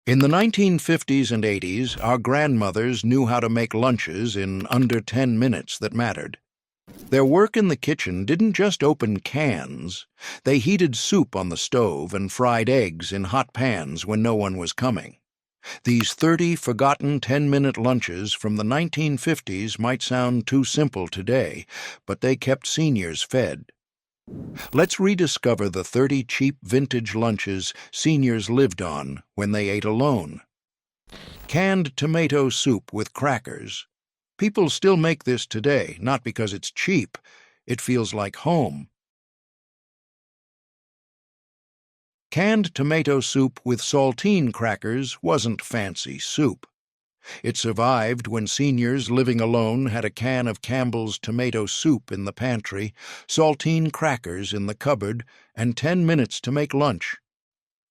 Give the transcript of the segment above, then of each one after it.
In the 1950s and 80s, our grandmothers knew how to make lunches in under 10 minutes that mattered. Their work in the kitchen didn't just open cans. They heated soup on the stove and fried eggs in hot pans when no one was coming. These 30 forgotten 10-minute lunches from the 1950s might sound too simple today, but they kept seniors fed. Let's rediscover the 30 cheap vintage lunches seniors lived on when they ate alone. Canned tomato soup with crackers. People still make this today, not because it's cheap. It feels like home. Canned tomato soup with saltine crackers wasn't fancy soup. It survived when seniors living alone had a can of Campbell's tomato soup in the pantry, saltine crackers in the cupboard, and 10 minutes to make lunch.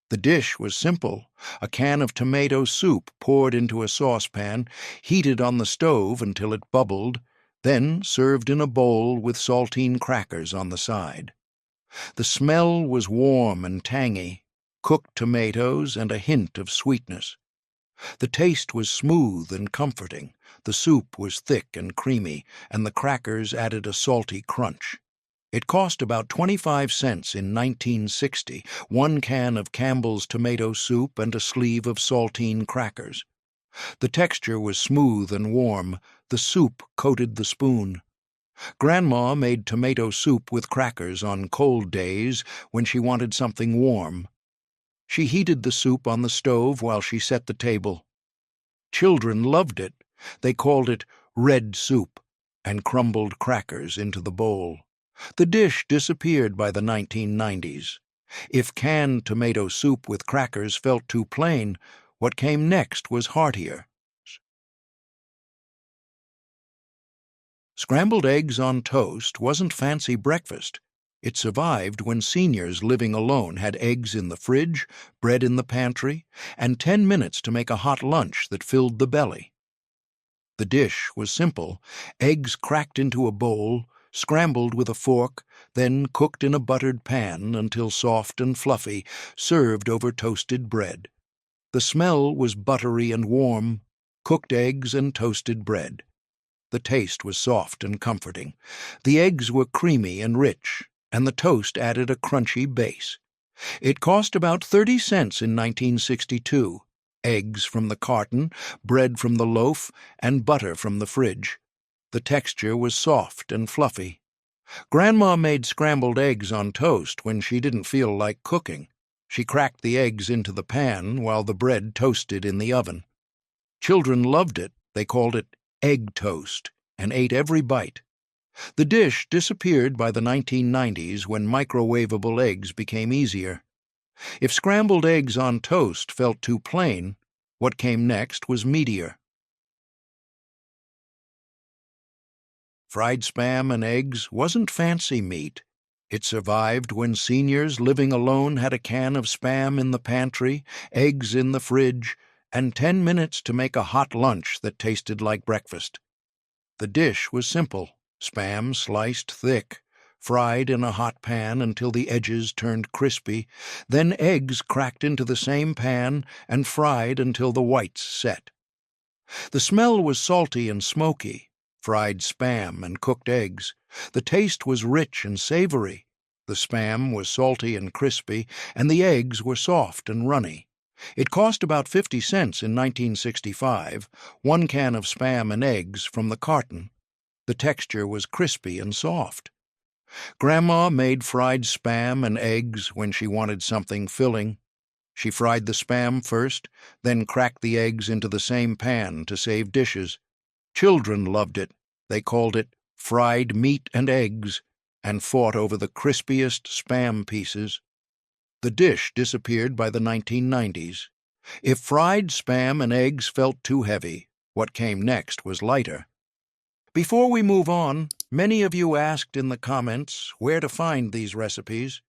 The dish was simple: a can of tomato soup poured into a saucepan, heated on the stove until it bubbled, then served in a bowl with saltine crackers on the side. The smell was warm and tangy, cooked tomatoes and a hint of sweetness. The taste was smooth and comforting, the soup was thick and creamy, and the crackers added a salty crunch. It cost about 25 cents in 1960, one can of Campbell's tomato soup and a sleeve of saltine crackers. The texture was smooth and warm, the soup coated the spoon. Grandma made tomato soup with crackers on cold days when she wanted something warm. She heated the soup on the stove while she set the table. Children loved it. They called it red soup and crumbled crackers into the bowl. The dish disappeared by the 1990s. If canned tomato soup with crackers felt too plain, what came next was heartier. Scrambled eggs on toast wasn't fancy breakfast. It survived when seniors living alone had eggs in the fridge, bread in the pantry, and 10 minutes to make a hot lunch that filled the belly. The dish was simple: eggs cracked into a bowl, scrambled with a fork, then cooked in a buttered pan until soft and fluffy, served over toasted bread. The smell was buttery and warm: cooked eggs and toasted bread. The taste was soft and comforting. The eggs were creamy and rich, and the toast added a crunchy base. It cost about 30 cents in 1962. Eggs from the carton, bread from the loaf, and butter from the fridge. The texture was soft and fluffy. Grandma made scrambled eggs on toast when she didn't feel like cooking. She cracked the eggs into the pan while the bread toasted in the oven. Children loved it. They called it egg toast and ate every bite. The dish disappeared by the 1990s when microwavable eggs became easier. If scrambled eggs on toast felt too plain, what came next was meatier. Fried Spam and eggs wasn't fancy meat. It survived when seniors living alone had a can of Spam in the pantry, eggs in the fridge, and 10 minutes to make a hot lunch that tasted like breakfast. The dish was simple: Spam sliced thick, fried in a hot pan until the edges turned crispy, then eggs cracked into the same pan and fried until the whites set. The smell was salty and smoky: fried Spam and cooked eggs. The taste was rich and savory. The Spam was salty and crispy, and the eggs were soft and runny. It cost about 50 cents in 1965, one can of Spam and eggs from the carton. The texture was crispy and soft. Grandma made fried Spam and eggs when she wanted something filling. She fried the Spam first, then cracked the eggs into the same pan to save dishes. Children loved it. They called it fried meat and eggs and fought over the crispiest Spam pieces. The dish disappeared by the 1990s. If fried Spam and eggs felt too heavy, what came next was lighter. Before we move on, many of you asked in the comments where to find these recipes.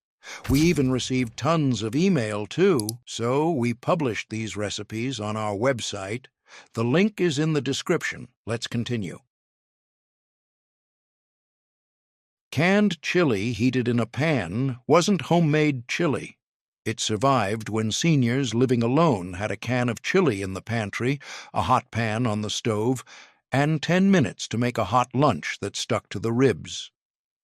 We even received tons of email too, so we published these recipes on our website. The link is in the description. Let's continue. Canned chili heated in a pan wasn't homemade chili. It survived when seniors living alone had a can of chili in the pantry, a hot pan on the stove, and 10 minutes to make a hot lunch that stuck to the ribs.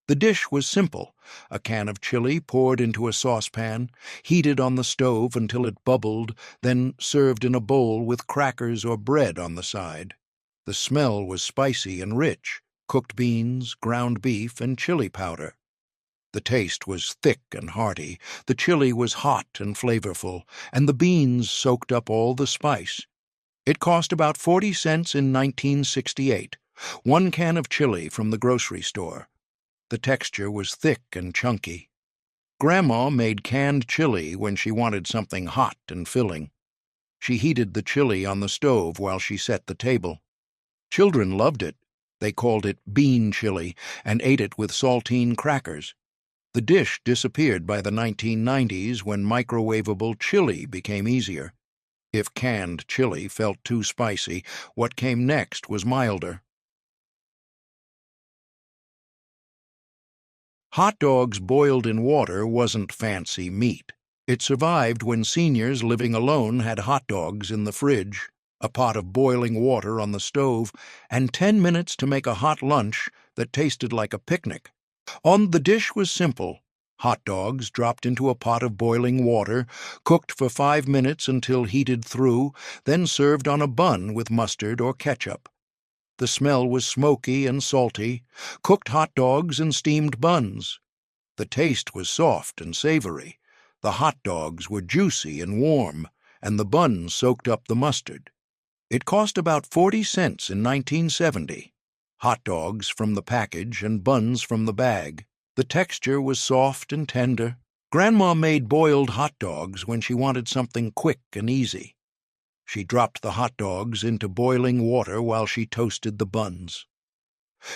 The dish was simple: a can of chili poured into a saucepan, heated on the stove until it bubbled, then served in a bowl with crackers or bread on the side. The smell was spicy and rich: cooked beans, ground beef, and chili powder. The taste was thick and hearty, the chili was hot and flavorful, and the beans soaked up all the spice. It cost about 40 cents in 1968, one can of chili from the grocery store. The texture was thick and chunky. Grandma made canned chili when she wanted something hot and filling. She heated the chili on the stove while she set the table. Children loved it. They called it bean chili and ate it with saltine crackers. The dish disappeared by the 1990s when microwavable chili became easier. If canned chili felt too spicy, what came next was milder. Hot dogs boiled in water wasn't fancy meat. It survived when seniors living alone had hot dogs in the fridge, a pot of boiling water on the stove, and 10 minutes to make a hot lunch that tasted like a picnic. The dish was simple: hot dogs dropped into a pot of boiling water, cooked for 5 minutes until heated through, then served on a bun with mustard or ketchup. The smell was smoky and salty: cooked hot dogs and steamed buns. The taste was soft and savory. The hot dogs were juicy and warm, and the buns soaked up the mustard. It cost about 40 cents in 1970. Hot dogs from the package and buns from the bag. The texture was soft and tender. Grandma made boiled hot dogs when she wanted something quick and easy. She dropped the hot dogs into boiling water while she toasted the buns.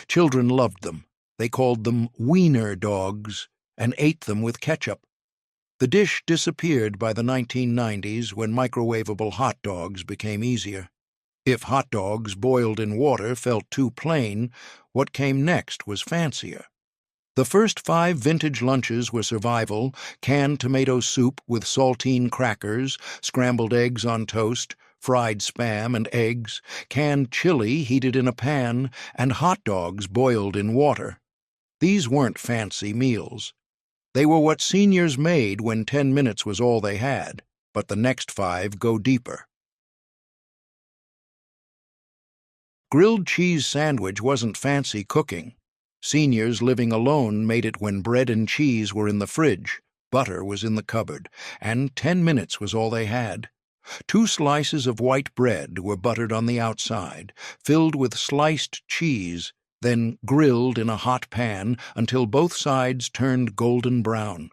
Children loved them. They called them wiener dogs and ate them with ketchup. The dish disappeared by the 1990s when microwavable hot dogs became easier. If hot dogs boiled in water felt too plain, what came next was fancier. The first 5 vintage lunches were survival: canned tomato soup with saltine crackers, scrambled eggs on toast, fried Spam and eggs, canned chili heated in a pan, and hot dogs boiled in water. These weren't fancy meals. They were what seniors made when 10 minutes was all they had, but the next 5 go deeper. Grilled cheese sandwich wasn't fancy cooking. Seniors living alone made it when bread and cheese were in the fridge, butter was in the cupboard, and 10 minutes was all they had. 2 slices of white bread were buttered on the outside, filled with sliced cheese, then grilled in a hot pan until both sides turned golden brown.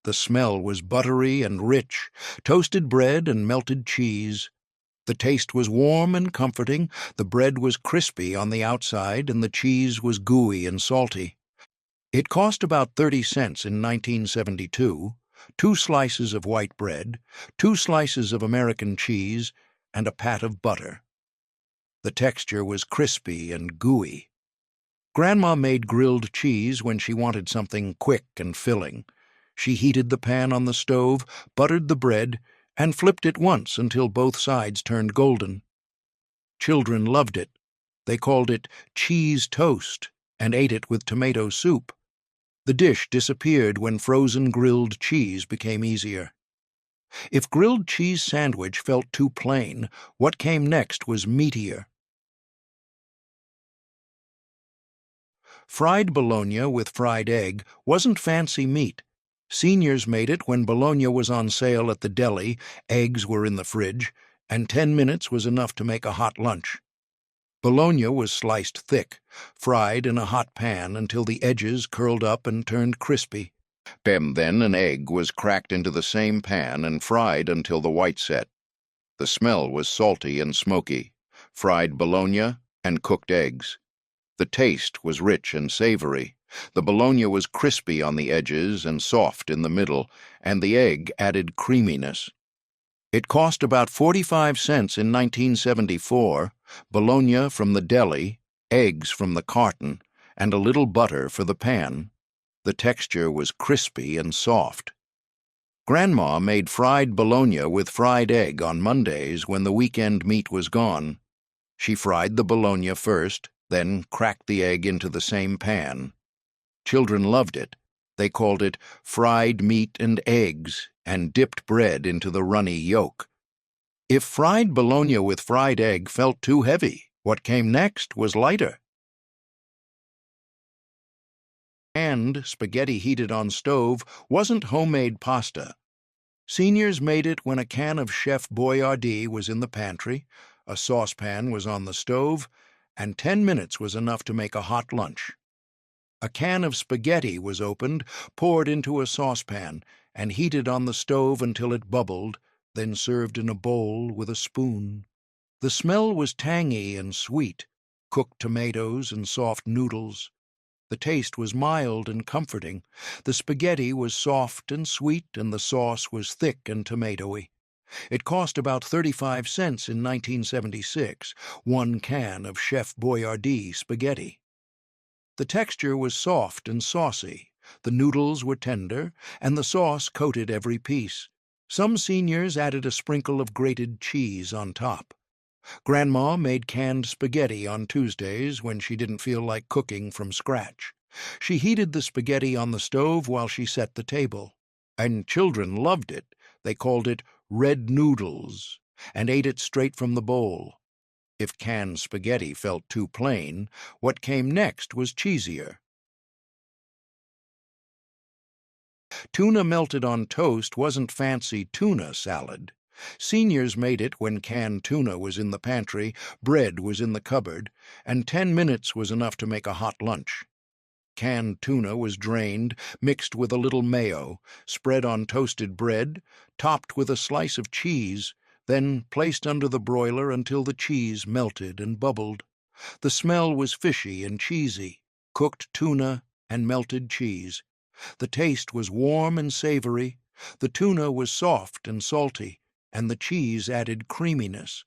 The smell was buttery and rich: toasted bread and melted cheese. The taste was warm and comforting. The bread was crispy on the outside and the cheese was gooey and salty. It cost about 30 cents in 1972, 2 slices of white bread, 2 slices of American cheese, and a pat of butter. The texture was crispy and gooey. Grandma made grilled cheese when she wanted something quick and filling. She heated the pan on the stove, buttered the bread, and flipped it once until both sides turned golden. Children loved it. They called it cheese toast and ate it with tomato soup. The dish disappeared when frozen grilled cheese became easier. If grilled cheese sandwich felt too plain, what came next was meatier. Fried bologna with fried egg wasn't fancy meat. Seniors made it when bologna was on sale at the deli, eggs were in the fridge, and 10 minutes was enough to make a hot lunch. Bologna was sliced thick, fried in a hot pan until the edges curled up and turned crispy. Then an egg was cracked into the same pan and fried until the white set. The smell was salty and smoky: fried bologna and cooked eggs. The taste was rich and savory. The bologna was crispy on the edges and soft in the middle, and the egg added creaminess. It cost about 45 cents in 1974, bologna from the deli, eggs from the carton, and a little butter for the pan. The texture was crispy and soft. Grandma made fried bologna with fried egg on Mondays when the weekend meat was gone. She fried the bologna first, then cracked the egg into the same pan. Children loved it. They called it fried meat and eggs and dipped bread into the runny yolk. If fried bologna with fried egg felt too heavy, what came next was lighter. And spaghetti heated on stove wasn't homemade pasta. Seniors made it when a can of Chef Boyardee was in the pantry, a saucepan was on the stove, and 10 minutes was enough to make a hot lunch. A can of spaghetti was opened, poured into a saucepan, and heated on the stove until it bubbled, then served in a bowl with a spoon. The smell was tangy and sweet, cooked tomatoes and soft noodles. The taste was mild and comforting. The spaghetti was soft and sweet, and the sauce was thick and tomatoey. It cost about 35 cents in 1976, one can of Chef Boyardee spaghetti. The texture was soft and saucy, the noodles were tender, and the sauce coated every piece. Some seniors added a sprinkle of grated cheese on top. Grandma made canned spaghetti on Tuesdays when she didn't feel like cooking from scratch. She heated the spaghetti on the stove while she set the table. And children loved it. They called it red noodles and ate it straight from the bowl. If canned spaghetti felt too plain, what came next was cheesier. Tuna melted on toast wasn't fancy tuna salad. Seniors made it when canned tuna was in the pantry, bread was in the cupboard, and 10 minutes was enough to make a hot lunch. Canned tuna was drained, mixed with a little mayo, spread on toasted bread, topped with a slice of cheese, then placed under the broiler until the cheese melted and bubbled. The smell was fishy and cheesy, cooked tuna and melted cheese. The taste was warm and savory, the tuna was soft and salty, and the cheese added creaminess.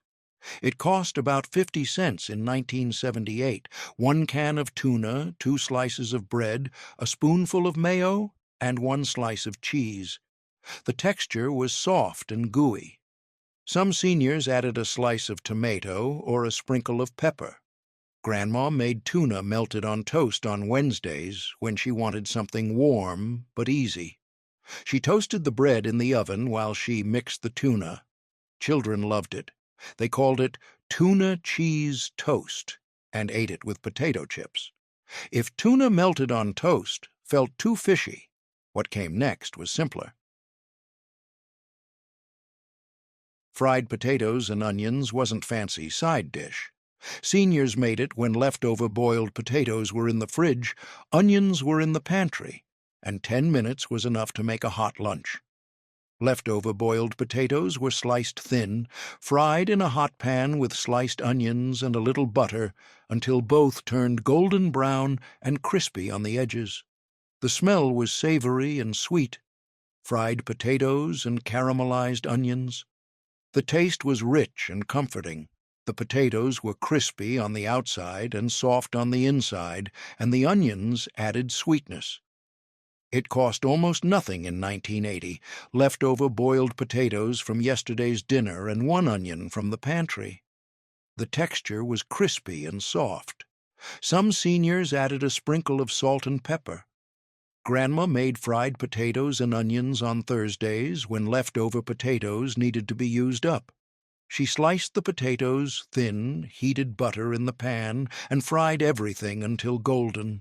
It cost about 50 cents in 1978, one can of tuna, 2 slices of bread, a spoonful of mayo, and 1 slice of cheese. The texture was soft and gooey. Some seniors added a slice of tomato or a sprinkle of pepper. Grandma made tuna melted on toast on Wednesdays when she wanted something warm but easy. She toasted the bread in the oven while she mixed the tuna. Children loved it. They called it tuna cheese toast and ate it with potato chips. If tuna melted on toast felt too fishy, what came next was simpler. Fried potatoes and onions wasn't fancy side dish. Seniors made it when leftover boiled potatoes were in the fridge, onions were in the pantry, and 10 minutes was enough to make a hot lunch. Leftover boiled potatoes were sliced thin, fried in a hot pan with sliced onions and a little butter until both turned golden brown and crispy on the edges. The smell was savory and sweet. Fried potatoes and caramelized onions. The taste was rich and comforting. The potatoes were crispy on the outside and soft on the inside, and the onions added sweetness. It cost almost nothing in 1980, leftover boiled potatoes from yesterday's dinner and 1 onion from the pantry. The texture was crispy and soft. Some seniors added a sprinkle of salt and pepper. Grandma made fried potatoes and onions on Thursdays when leftover potatoes needed to be used up. She sliced the potatoes thin, heated butter in the pan, and fried everything until golden.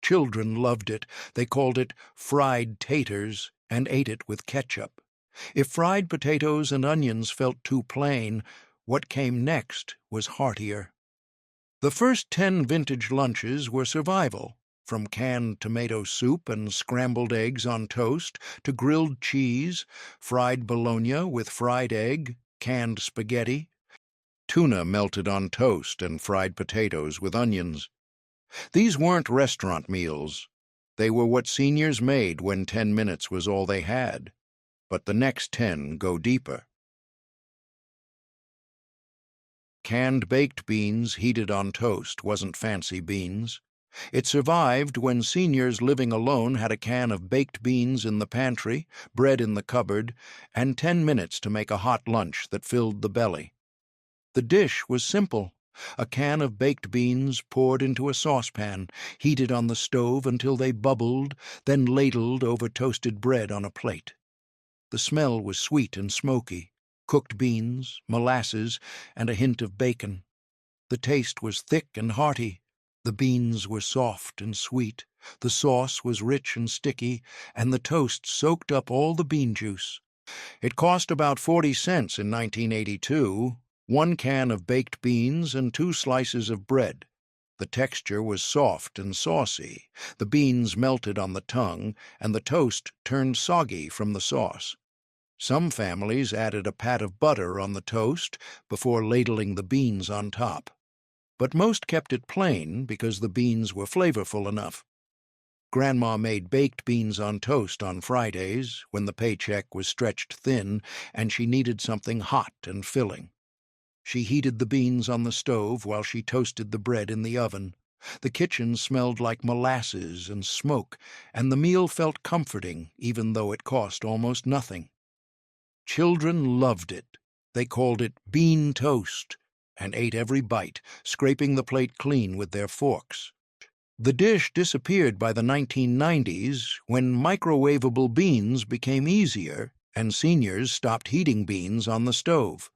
Children loved it. They called it fried taters and ate it with ketchup. If fried potatoes and onions felt too plain, what came next was heartier. The first 10 vintage lunches were survival, from canned tomato soup and scrambled eggs on toast to grilled cheese, fried bologna with fried egg, canned spaghetti, tuna melted on toast, and fried potatoes with onions. These weren't restaurant meals. They were what seniors made when 10 minutes was all they had. But the next 10 go deeper. Canned baked beans heated on toast wasn't fancy beans. It survived when seniors living alone had a can of baked beans in the pantry, bread in the cupboard, and 10 minutes to make a hot lunch that filled the belly. The dish was simple: a can of baked beans poured into a saucepan, heated on the stove until they bubbled, then ladled over toasted bread on a plate. The smell was sweet and smoky: cooked beans, molasses, and a hint of bacon. The taste was thick and hearty. The beans were soft and sweet, the sauce was rich and sticky, and the toast soaked up all the bean juice. It cost about 40 cents in 1982, 1 can of baked beans and 2 slices of bread. The texture was soft and saucy, the beans melted on the tongue, and the toast turned soggy from the sauce. Some families added a pat of butter on the toast before ladling the beans on top. But most kept it plain because the beans were flavorful enough. Grandma made baked beans on toast on Fridays when the paycheck was stretched thin and she needed something hot and filling. She heated the beans on the stove while she toasted the bread in the oven. The kitchen smelled like molasses and smoke, and the meal felt comforting even though it cost almost nothing. Children loved it. They called it bean toast and ate every bite, scraping the plate clean with their forks. The dish disappeared by the 1990s when microwavable beans became easier and seniors stopped heating beans on the stove.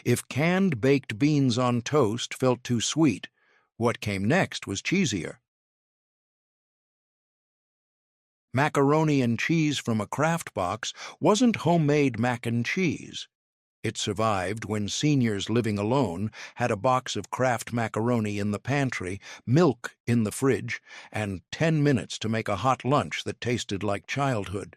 If canned baked beans on toast felt too sweet, what came next was cheesier. Macaroni and cheese from a Kraft box wasn't homemade mac and cheese. It survived when seniors living alone had a box of Kraft macaroni in the pantry, milk in the fridge, and 10 minutes to make a hot lunch that tasted like childhood.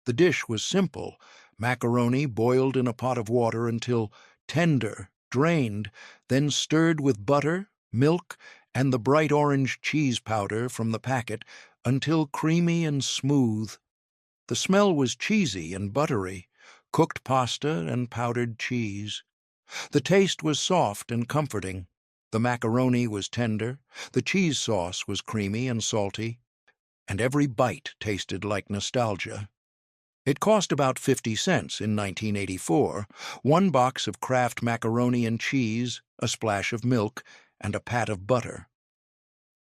The dish was simple: macaroni boiled in a pot of water until tender, drained, then stirred with butter, milk, and the bright orange cheese powder from the packet until creamy and smooth. The smell was cheesy and buttery: cooked pasta and powdered cheese. The taste was soft and comforting. The macaroni was tender, the cheese sauce was creamy and salty, and every bite tasted like nostalgia. It cost about 50 cents in 1984, 1 box of Kraft macaroni and cheese, a splash of milk, and a pat of butter.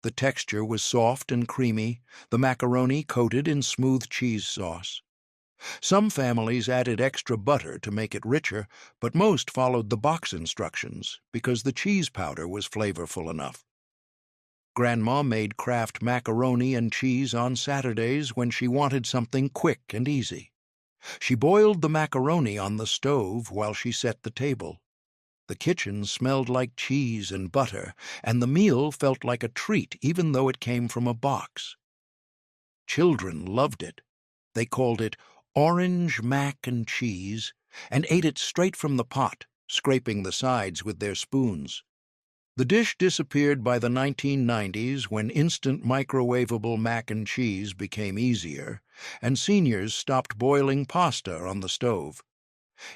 The texture was soft and creamy, the macaroni coated in smooth cheese sauce. Some families added extra butter to make it richer, but most followed the box instructions because the cheese powder was flavorful enough. Grandma made Kraft macaroni and cheese on Saturdays when she wanted something quick and easy. She boiled the macaroni on the stove while she set the table. The kitchen smelled like cheese and butter, and the meal felt like a treat even though it came from a box. Children loved it. They called it orange mac and cheese, and ate it straight from the pot, scraping the sides with their spoons. The dish disappeared by the 1990s when instant microwavable mac and cheese became easier, and seniors stopped boiling pasta on the stove.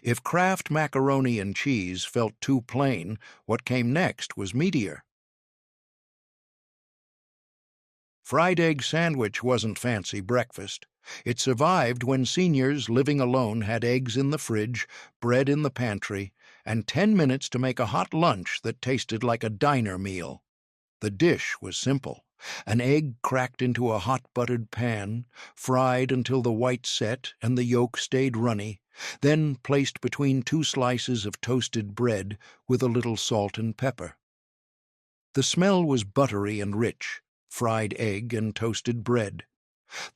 If Kraft macaroni and cheese felt too plain, what came next was meatier. Fried egg sandwich wasn't fancy breakfast. It survived when seniors living alone had eggs in the fridge, bread in the pantry, and 10 minutes to make a hot lunch that tasted like a diner meal. The dish was simple: an egg cracked into a hot buttered pan, fried until the white set and the yolk stayed runny, then placed between 2 slices of toasted bread with a little salt and pepper. The smell was buttery and rich: fried egg and toasted bread.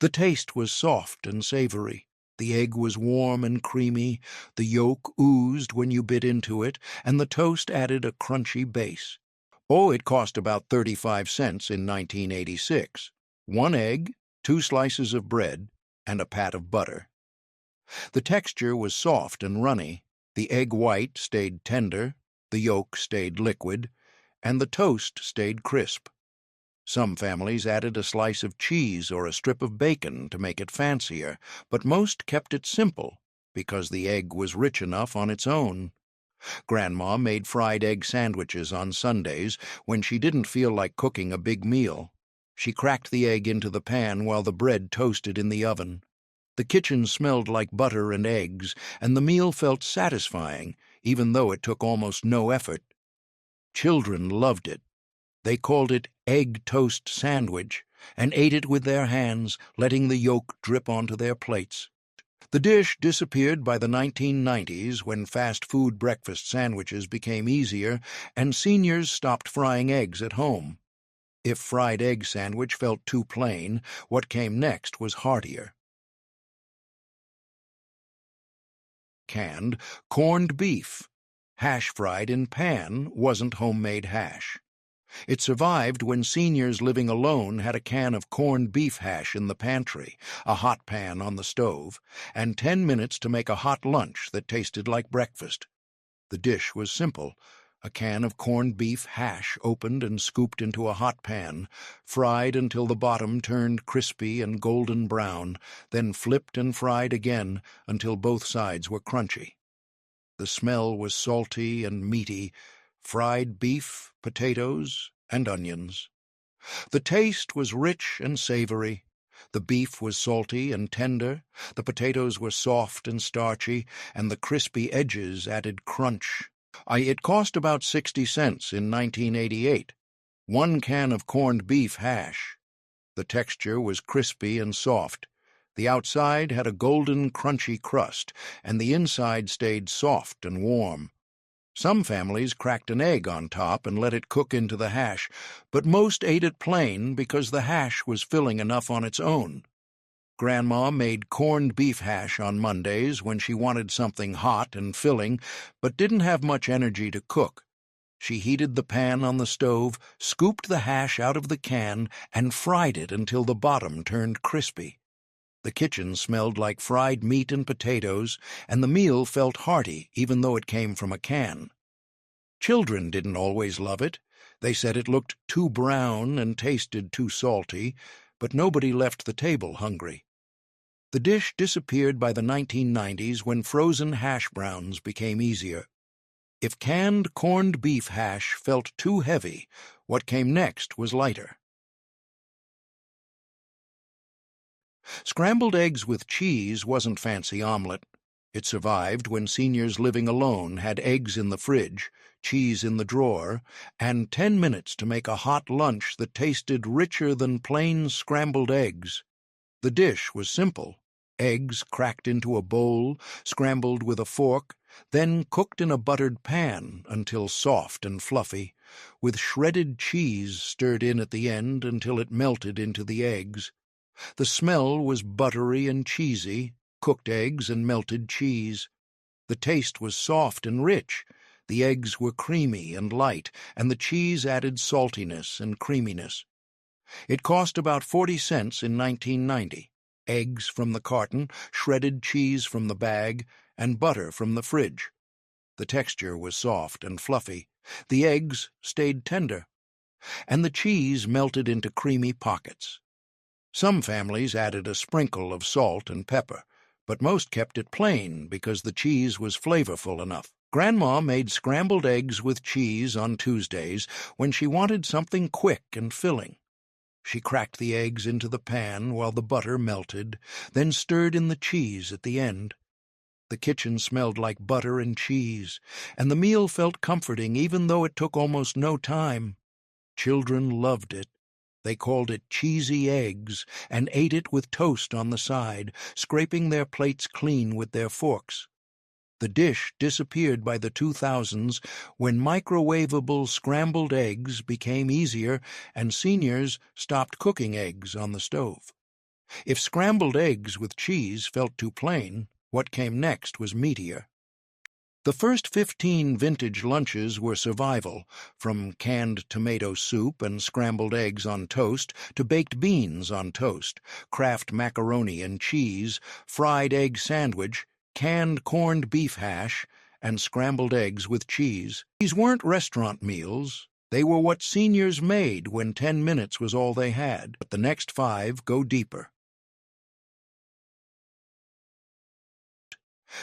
The taste was soft and savory. The egg was warm and creamy, the yolk oozed when you bit into it, and the toast added a crunchy base. Oh, it cost about 35 cents in 1986. 1 egg, 2 slices of bread, and a pat of butter. The texture was soft and runny. The egg white stayed tender, the yolk stayed liquid, and the toast stayed crisp. Some families added a slice of cheese or a strip of bacon to make it fancier, but most kept it simple because the egg was rich enough on its own. Grandma made fried egg sandwiches on Sundays when she didn't feel like cooking a big meal. She cracked the egg into the pan while the bread toasted in the oven. The kitchen smelled like butter and eggs, and the meal felt satisfying, even though it took almost no effort. Children loved it. They called it egg toast sandwich and ate it with their hands, letting the yolk drip onto their plates. The dish disappeared by the 1990s when fast food breakfast sandwiches became easier and seniors stopped frying eggs at home. If fried egg sandwich felt too plain, what came next was heartier. Canned corned beef. Hash fried in pan wasn't homemade hash. It survived when seniors living alone had a can of corned beef hash in the pantry, a hot pan on the stove, and 10 minutes to make a hot lunch that tasted like breakfast. The dish was simple: a can of corned beef hash opened and scooped into a hot pan, fried until the bottom turned crispy and golden brown, then flipped and fried again until both sides were crunchy. The smell was salty and meaty: fried beef, potatoes, and onions. The taste was rich and savory. The beef was salty and tender, the potatoes were soft and starchy, and the crispy edges added crunch. It cost about 60 cents in 1988. One can of corned beef hash. The texture was crispy and soft. The outside had a golden, crunchy crust, and the inside stayed soft and warm. Some families cracked an egg on top and let it cook into the hash, but most ate it plain because the hash was filling enough on its own. Grandma made corned beef hash on Mondays when she wanted something hot and filling, but didn't have much energy to cook. She heated the pan on the stove, scooped the hash out of the can, and fried it until the bottom turned crispy. The kitchen smelled like fried meat and potatoes, and the meal felt hearty even though it came from a can. Children didn't always love it. They said it looked too brown and tasted too salty, but nobody left the table hungry. The dish disappeared by the 1990s when frozen hash browns became easier. If canned corned beef hash felt too heavy, what came next was lighter. Scrambled eggs with cheese wasn't fancy omelet. It survived when seniors living alone had eggs in the fridge, cheese in the drawer, and 10 minutes to make a hot lunch that tasted richer than plain scrambled eggs. The dish was simple: eggs cracked into a bowl, scrambled with a fork, then cooked in a buttered pan until soft and fluffy, with shredded cheese stirred in at the end until it melted into the eggs. The smell was buttery and cheesy: cooked eggs and melted cheese. The taste was soft and rich. The eggs were creamy and light, and the cheese added saltiness and creaminess. It cost about 40 cents in 1990. Eggs from the carton, shredded cheese from the bag, and butter from the fridge. The texture was soft and fluffy. The eggs stayed tender, and the cheese melted into creamy pockets. Some families added a sprinkle of salt and pepper, but most kept it plain because the cheese was flavorful enough. Grandma made scrambled eggs with cheese on Tuesdays when she wanted something quick and filling. She cracked the eggs into the pan while the butter melted, then stirred in the cheese at the end. The kitchen smelled like butter and cheese, and the meal felt comforting even though it took almost no time. Children loved it. They called it cheesy eggs and ate it with toast on the side, scraping their plates clean with their forks. The dish disappeared by the 2000s when microwavable scrambled eggs became easier and seniors stopped cooking eggs on the stove. If scrambled eggs with cheese felt too plain, what came next was meatier. The first 15 vintage lunches were survival, from canned tomato soup and scrambled eggs on toast to baked beans on toast, Kraft macaroni and cheese, fried egg sandwich, canned corned beef hash, and scrambled eggs with cheese. These weren't restaurant meals. They were what seniors made when 10 minutes was all they had, but the next 5 go deeper.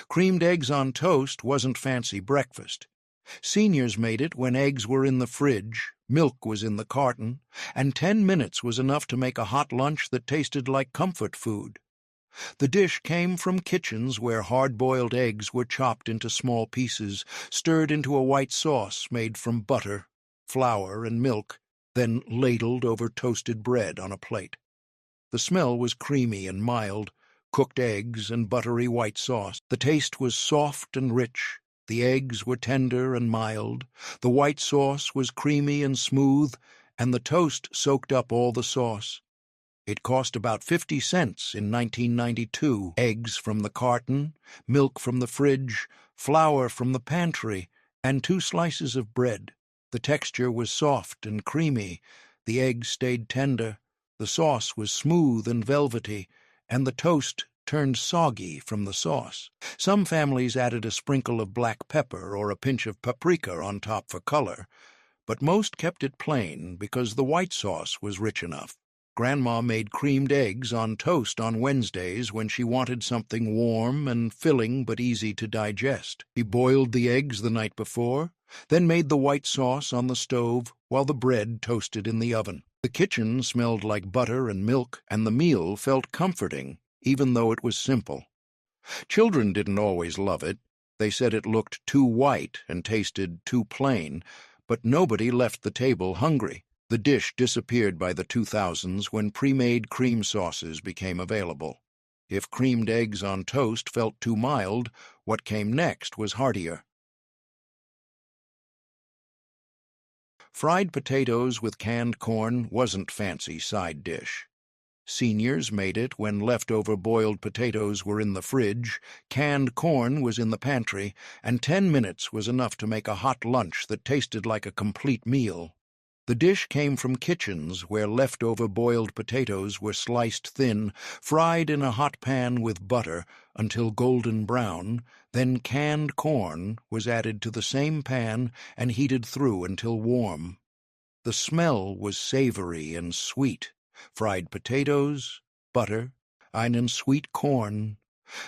Creamed eggs on toast wasn't fancy breakfast. Seniors made it when eggs were in the fridge, milk was in the carton, and 10 minutes was enough to make a hot lunch that tasted like comfort food. The dish came from kitchens where hard-boiled eggs were chopped into small pieces, stirred into a white sauce made from butter, flour, and milk, then ladled over toasted bread on a plate. The smell was creamy and mild, cooked eggs and buttery white sauce. The taste was soft and rich. The eggs were tender and mild. The white sauce was creamy and smooth, and the toast soaked up all the sauce. It cost about 50 cents in 1992. Eggs from the carton, milk from the fridge, flour from the pantry, and 2 slices of bread. The texture was soft and creamy. The eggs stayed tender. The sauce was smooth and velvety, and the toast turned soggy from the sauce. Some families added a sprinkle of black pepper or a pinch of paprika on top for color, but most kept it plain because the white sauce was rich enough. Grandma made creamed eggs on toast on Wednesdays when she wanted something warm and filling but easy to digest. She boiled the eggs the night before, then made the white sauce on the stove while the bread toasted in the oven. The kitchen smelled like butter and milk, and the meal felt comforting, even though it was simple. Children didn't always love it. They said it looked too white and tasted too plain, but nobody left the table hungry. The dish disappeared by the 2000s when pre-made cream sauces became available. If creamed eggs on toast felt too mild, what came next was heartier. Fried potatoes with canned corn wasn't fancy side dish. Seniors made it when leftover boiled potatoes were in the fridge, canned corn was in the pantry, and 10 minutes was enough to make a hot lunch that tasted like a complete meal. The dish came from kitchens where leftover boiled potatoes were sliced thin, fried in a hot pan with butter until golden brown, then canned corn was added to the same pan and heated through until warm. The smell was savory and sweet. Fried potatoes, butter, and sweet corn.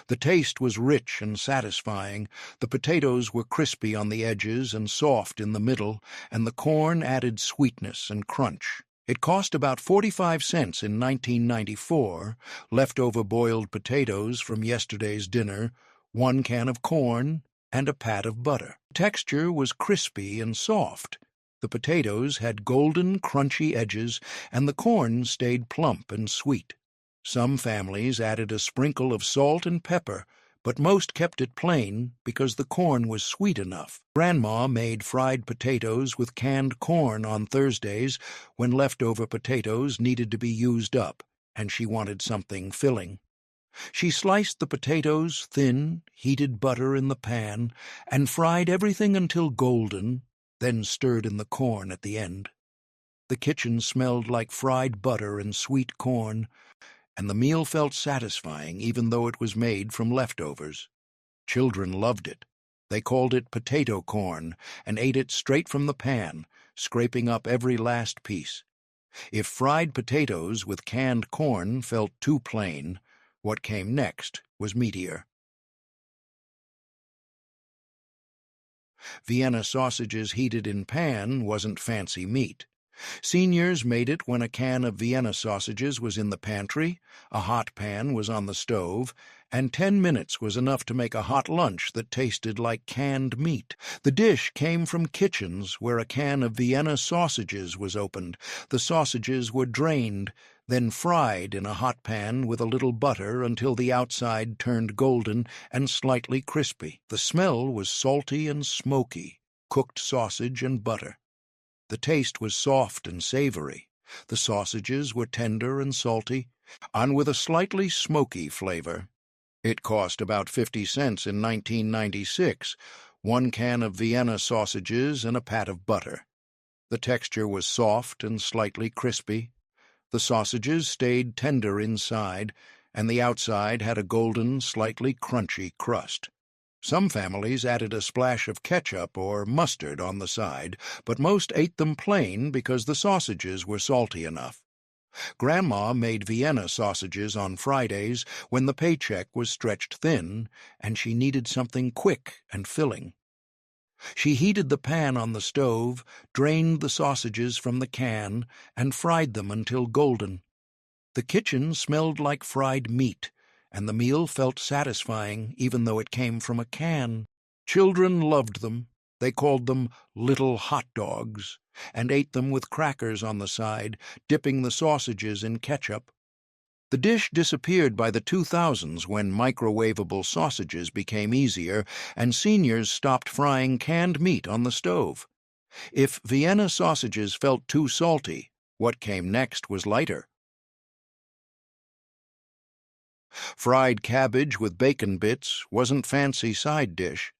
The taste was rich and satisfying. The potatoes were crispy on the edges and soft in the middle, and the corn added sweetness and crunch. It cost about 45 cents in 1994, leftover boiled potatoes from yesterday's dinner, 1 can of corn, and a pat of butter. The texture was crispy and soft. The potatoes had golden, crunchy edges, and the corn stayed plump and sweet. Some families added a sprinkle of salt and pepper, but most kept it plain because the corn was sweet enough. Grandma made fried potatoes with canned corn on Thursdays when leftover potatoes needed to be used up, and she wanted something filling. She sliced the potatoes thin, heated butter in the pan, and fried everything until golden, then stirred in the corn at the end. The kitchen smelled like fried butter and sweet corn, and the meal felt satisfying even though it was made from leftovers. Children loved it. They called it potato corn and ate it straight from the pan, scraping up every last piece. If fried potatoes with canned corn felt too plain, what came next was meatier. Vienna sausages heated in pan wasn't fancy meat. Seniors made it when a can of Vienna sausages was in the pantry, a hot pan was on the stove, and 10 minutes was enough to make a hot lunch that tasted like canned meat. The dish came from kitchens where a can of Vienna sausages was opened. The sausages were drained, then fried in a hot pan with a little butter until the outside turned golden and slightly crispy. The smell was salty and smoky, cooked sausage and butter. The taste was soft and savory. The sausages were tender and salty, and with a slightly smoky flavor. It cost about 50 cents in 1996, 1 can of Vienna sausages and a pat of butter. The texture was soft and slightly crispy. The sausages stayed tender inside, and the outside had a golden, slightly crunchy crust. Some families added a splash of ketchup or mustard on the side, but most ate them plain because the sausages were salty enough. Grandma made Vienna sausages on Fridays when the paycheck was stretched thin and she needed something quick and filling. She heated the pan on the stove, drained the sausages from the can, and fried them until golden. The kitchen smelled like fried meat, and the meal felt satisfying even though it came from a can. Children loved them. They called them little hot dogs, and ate them with crackers on the side, dipping the sausages in ketchup. The dish disappeared by the 2000s when microwavable sausages became easier and seniors stopped frying canned meat on the stove. If Vienna sausages felt too salty, what came next was lighter. Fried cabbage with bacon bits wasn't fancy side dish.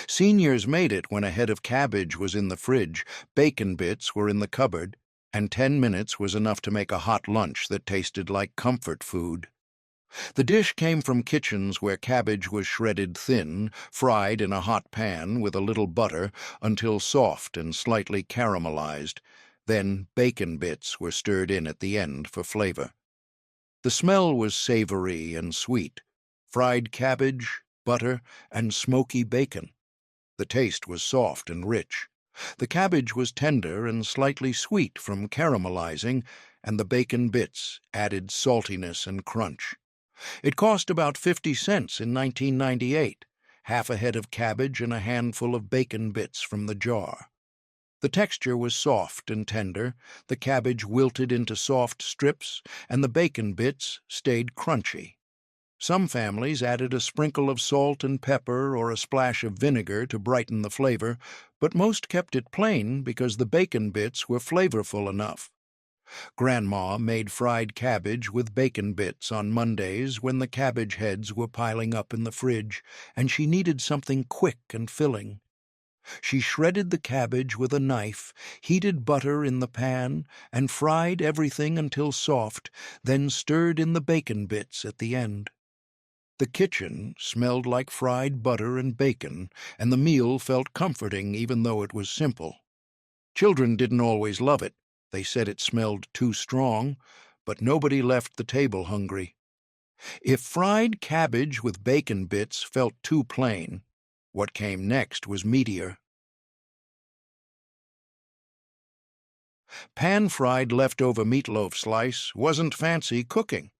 Seniors made it when a head of cabbage was in the fridge, bacon bits were in the cupboard, and 10 minutes was enough to make a hot lunch that tasted like comfort food. The dish came from kitchens where cabbage was shredded thin, fried in a hot pan with a little butter until soft and slightly caramelized. Then bacon bits were stirred in at the end for flavor. The smell was savory and sweet. Fried cabbage, butter, and smoky bacon. The taste was soft and rich. The cabbage was tender and slightly sweet from caramelizing, and the bacon bits added saltiness and crunch. It cost about 50 cents in 1998, half a head of cabbage and a handful of bacon bits from the jar. The texture was soft and tender, the cabbage wilted into soft strips, and the bacon bits stayed crunchy. Some families added a sprinkle of salt and pepper or a splash of vinegar to brighten the flavor, but most kept it plain because the bacon bits were flavorful enough. Grandma made fried cabbage with bacon bits on Mondays when the cabbage heads were piling up in the fridge, and she needed something quick and filling. She shredded the cabbage with a knife, heated butter in the pan, and fried everything until soft, then stirred in the bacon bits at the end. The kitchen smelled like fried butter and bacon, and the meal felt comforting even though it was simple. Children didn't always love it. They said it smelled too strong, but nobody left the table hungry. If fried cabbage with bacon bits felt too plain, what came next was meatier. Pan-fried leftover meatloaf slice wasn't fancy cooking.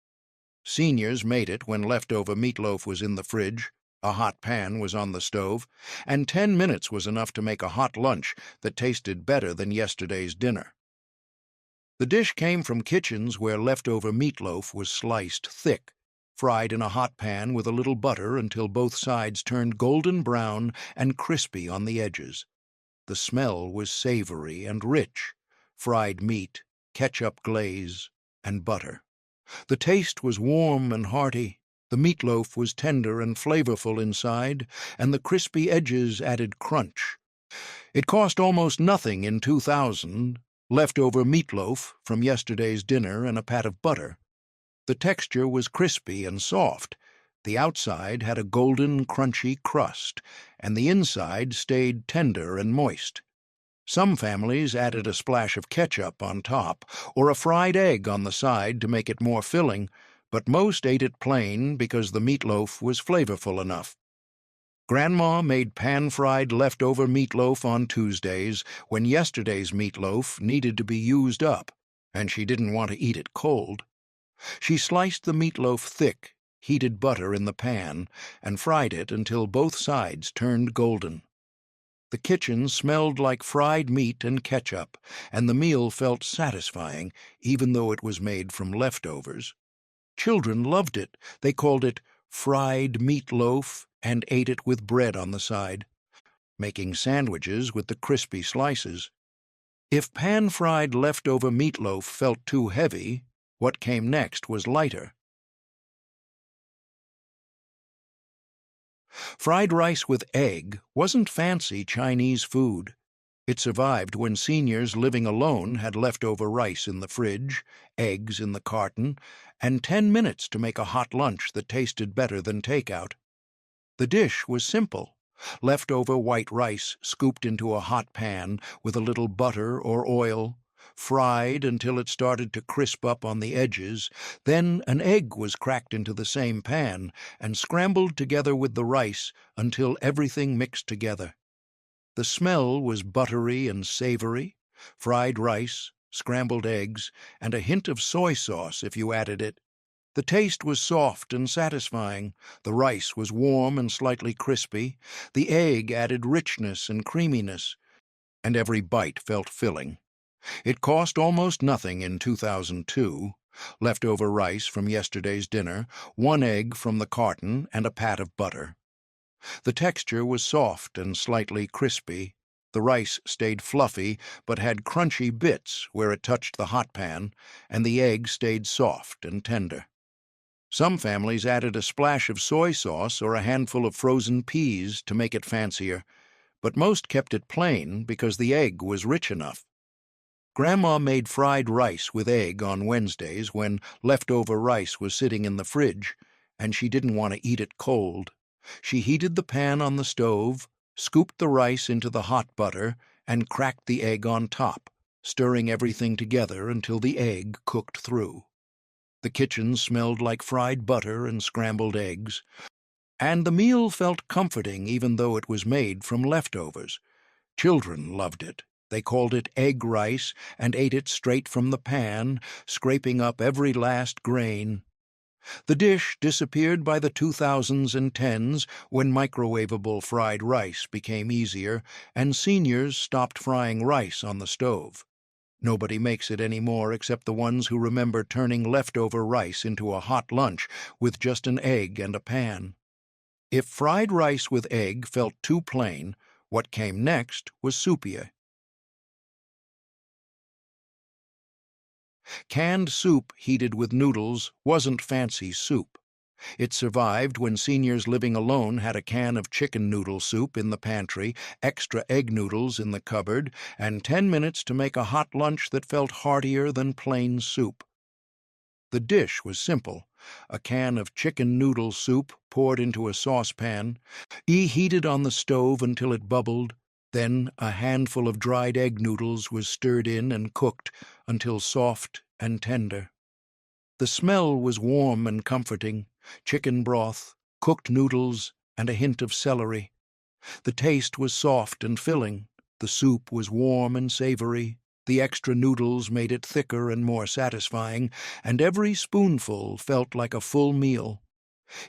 Seniors made it when leftover meatloaf was in the fridge, a hot pan was on the stove, and 10 minutes was enough to make a hot lunch that tasted better than yesterday's dinner. The dish came from kitchens where leftover meatloaf was sliced thick, fried in a hot pan with a little butter until both sides turned golden brown and crispy on the edges. The smell was savory and rich, fried meat, ketchup glaze, and butter. The taste was warm and hearty, the meatloaf was tender and flavorful inside, and the crispy edges added crunch. It cost almost nothing in 2000, leftover meatloaf from yesterday's dinner and a pat of butter. The texture was crispy and soft. The outside had a golden, crunchy crust, and the inside stayed tender and moist. Some families added a splash of ketchup on top or a fried egg on the side to make it more filling, but most ate it plain because the meatloaf was flavorful enough. Grandma made pan-fried leftover meatloaf on Tuesdays when yesterday's meatloaf needed to be used up, and she didn't want to eat it cold. She sliced the meatloaf thick, heated butter in the pan, and fried it until both sides turned golden. The kitchen smelled like fried meat and ketchup, and the meal felt satisfying, even though it was made from leftovers. Children loved it. They called it fried meatloaf and ate it with bread on the side, making sandwiches with the crispy slices. If pan-fried leftover meatloaf felt too heavy, what came next was lighter. Fried rice with egg wasn't fancy Chinese food. It survived when seniors living alone had leftover rice in the fridge, eggs in the carton, and 10 minutes to make a hot lunch that tasted better than takeout. The dish was simple. Leftover white rice scooped into a hot pan with a little butter or oil, fried until it started to crisp up on the edges, then an egg was cracked into the same pan and scrambled together with the rice until everything mixed together. The smell was buttery and savory, fried rice, scrambled eggs, and a hint of soy sauce if you added it. The taste was soft and satisfying, the rice was warm and slightly crispy, the egg added richness and creaminess, and every bite felt filling. It cost almost nothing in 2002. Leftover rice from yesterday's dinner, 1 egg from the carton, and a pat of butter. The texture was soft and slightly crispy. The rice stayed fluffy, but had crunchy bits where it touched the hot pan, and the egg stayed soft and tender. Some families added a splash of soy sauce or a handful of frozen peas to make it fancier, but most kept it plain because the egg was rich enough. Grandma made fried rice with egg on Wednesdays when leftover rice was sitting in the fridge, and she didn't want to eat it cold. She heated the pan on the stove, scooped the rice into the hot butter, and cracked the egg on top, stirring everything together until the egg cooked through. The kitchen smelled like fried butter and scrambled eggs, and the meal felt comforting even though it was made from leftovers. Children loved it. They called it egg rice and ate it straight from the pan, scraping up every last grain. The dish disappeared by the 2010s when microwavable fried rice became easier and seniors stopped frying rice on the stove. Nobody makes it anymore except the ones who remember turning leftover rice into a hot lunch with just an egg and a pan. If fried rice with egg felt too plain, what came next was soupier. Canned soup heated with noodles wasn't fancy soup. It survived when seniors living alone had a can of chicken noodle soup in the pantry, extra egg noodles in the cupboard, and 10 minutes to make a hot lunch that felt heartier than plain soup. The dish was simple: a can of chicken noodle soup poured into a saucepan, heated on the stove until it bubbled. Then a handful of dried egg noodles was stirred in and cooked until soft and tender. The smell was warm and comforting: chicken broth, cooked noodles, and a hint of celery. The taste was soft and filling. The soup was warm and savory. The extra noodles made it thicker and more satisfying, and every spoonful felt like a full meal.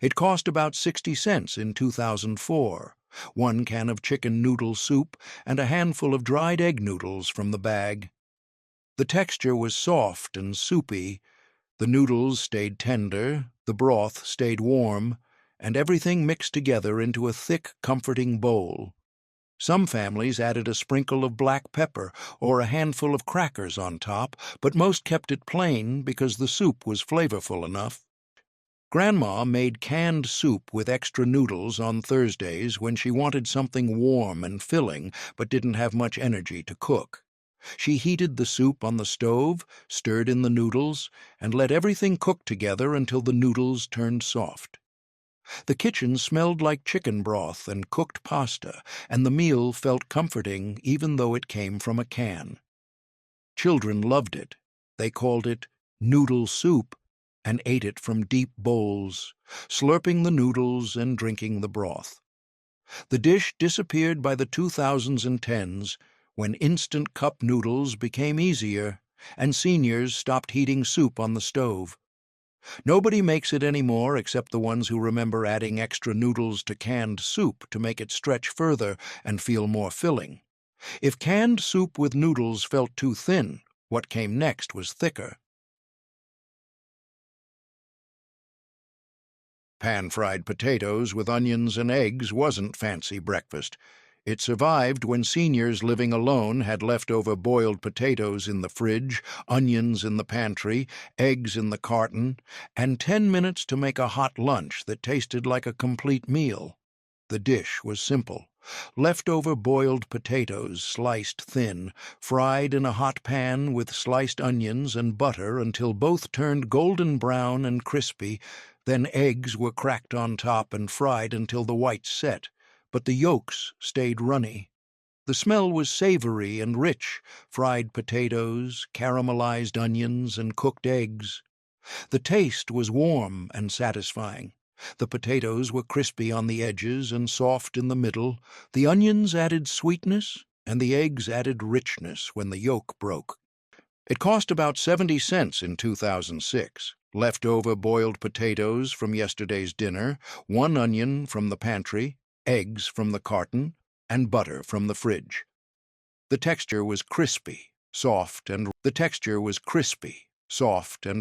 It cost about 60 cents in 2004. 1 can of chicken noodle soup and a handful of dried egg noodles from the bag. The texture was soft and soupy. The noodles stayed tender, the broth stayed warm, and everything mixed together into a thick, comforting bowl. Some families added a sprinkle of black pepper or a handful of crackers on top, but most kept it plain because the soup was flavorful enough. Grandma made canned soup with extra noodles on Thursdays when she wanted something warm and filling but didn't have much energy to cook. She heated the soup on the stove, stirred in the noodles, and let everything cook together until the noodles turned soft. The kitchen smelled like chicken broth and cooked pasta, and the meal felt comforting even though it came from a can. Children loved it. They called it noodle soup and ate it from deep bowls, slurping the noodles and drinking the broth. The dish disappeared by the 2010s when instant cup noodles became easier and seniors stopped heating soup on the stove. Nobody makes it anymore except the ones who remember adding extra noodles to canned soup to make it stretch further and feel more filling. If canned soup with noodles felt too thin, what came next was thicker. Pan-fried potatoes with onions and eggs wasn't fancy breakfast. It survived when seniors living alone had leftover boiled potatoes in the fridge, onions in the pantry, eggs in the carton, and 10 minutes to make a hot lunch that tasted like a complete meal. The dish was simple: leftover boiled potatoes sliced thin, fried in a hot pan with sliced onions and butter until both turned golden brown and crispy. Then eggs were cracked on top and fried until the whites set, but the yolks stayed runny. The smell was savory and rich: fried potatoes, caramelized onions, and cooked eggs. The taste was warm and satisfying. The potatoes were crispy on the edges and soft in the middle. The onions added sweetness, and the eggs added richness when the yolk broke. It cost about 70 cents in 2006. Leftover boiled potatoes from yesterday's dinner, 1 onion from the pantry, eggs from the carton, and butter from the fridge. The texture was crispy, soft and